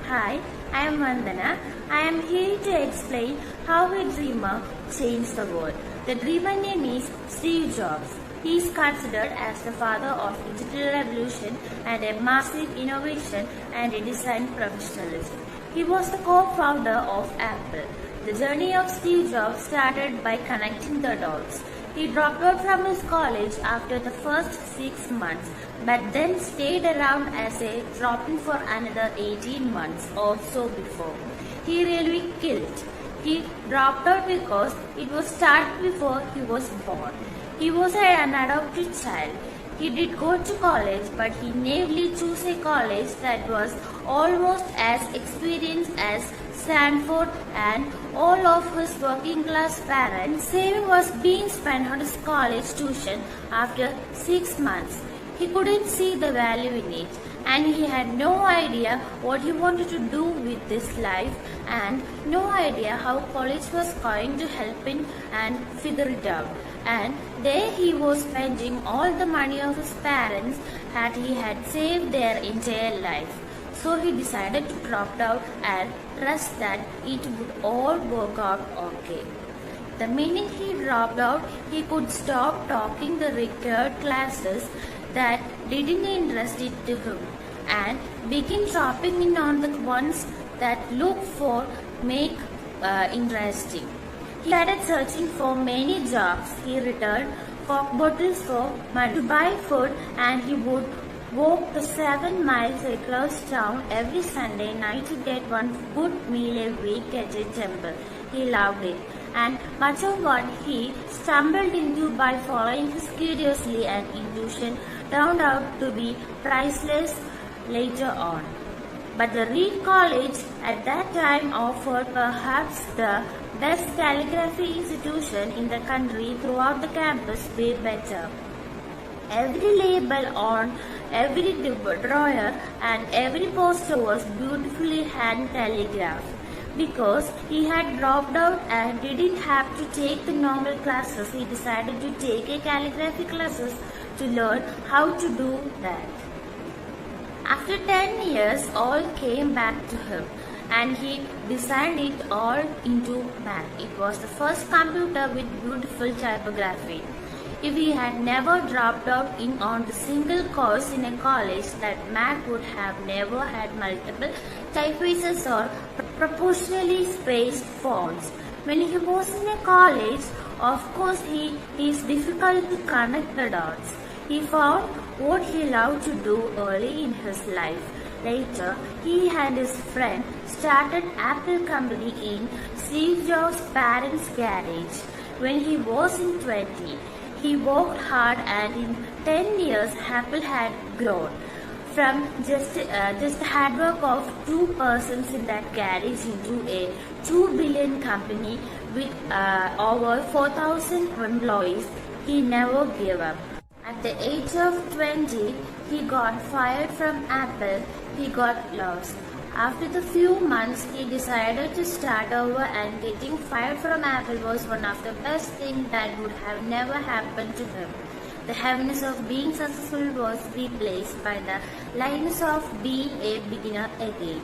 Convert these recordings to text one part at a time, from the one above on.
Hi, I am Vandana. I am here to explain how a dreamer changed the world. The dreamer name is Steve Jobs. He is considered as the father of digital revolution and a massive innovation and a design professionalism. He was the co-founder of Apple. The journey of Steve Jobs started by connecting the dots. He dropped out from his college after the first 6 months, but then stayed around as a drop-in for another 18 months or so before. He really killed. He dropped out because it was started before he was born. He was an adopted child. He did go to college, but he naively chose a college that was almost as experienced as Stanford, and all of his working class parents' saving was being spent on his college tuition after 6 months. He couldn't see the value in it, and he had no idea what he wanted to do with his life and no idea how college was going to help him and figure it out. And there he was spending all the money of his parents that he had saved their entire life. So he decided to drop out and trust that it would all work out okay. The minute he dropped out, he could stop taking the required classes that didn't interest it to him and begin dropping in on the ones that look for make interesting. He started searching for many jobs. He returned Coke bottles for money to buy food, and he would walk the 7 miles across town every Sunday night to get one good meal a week at a temple. He loved it, and much of what he stumbled into by following his curiosity and intuition turned out to be priceless later on. But the Reed College at that time offered perhaps the best calligraphy institution in the country. Throughout the campus way better. Every label on every drawer and every poster was beautifully hand calligraphed. Because he had dropped out and didn't have to take the normal classes, he decided to take a calligraphy classes to learn how to do that. After 10 years, all came back to him, and he designed it all into Mac. It was the first computer with beautiful typography. If he had never dropped out in on the single course in a college, that Mac would have never had multiple typefaces or proportionally spaced fonts. When he was in a college, of course, it is difficult to connect the dots. He found what he loved to do early in his life. Later, he and his friend started Apple company in Steve Jobs' parents' garage when he was in 20. He worked hard, and in 10 years, Apple had grown from just the hard work of 2 persons in that garage into a $2 billion company with over 4,000 employees. He never gave up. At the age of 20, he got fired from Apple. He got lost. After the few months, he decided to start over, and getting fired from Apple was one of the best things that would have never happened to him. The happiness of being successful was replaced by the lightness of being a beginner again.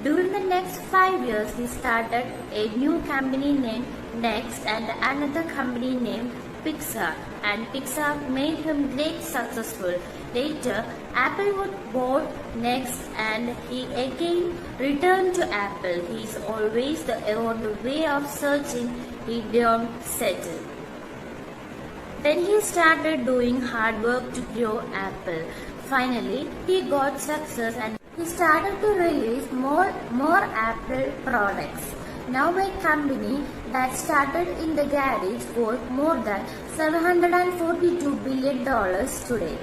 During the next 5 years, he started a new company named Next and another company named Pixar, and Pixar made him great successful. Later, Apple would bought Next, and he again returned to Apple. He is always on the way of searching. He don't settle. Then he started doing hard work to grow Apple. Finally, he got success, and he started to release more Apple products. Now a company that started in the garage worth more than $742 billion today.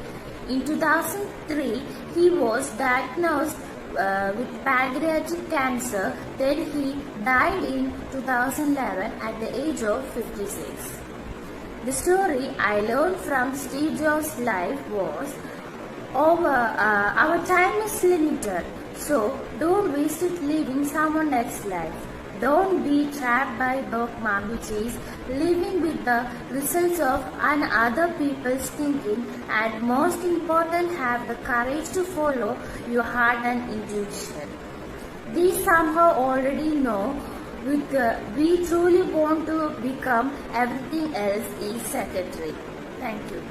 In 2003, he was diagnosed with pancreatic cancer. Then he died in 2011 at the age of 56. The story I learned from Steve Jobs' life was our time is limited, so don't waste it living someone else's life. Don't be trapped by dogma, which is living with the results of other people's thinking, and most important, have the courage to follow your heart and intuition. The somehow already know we truly want to become, everything else is secondary. Thank you.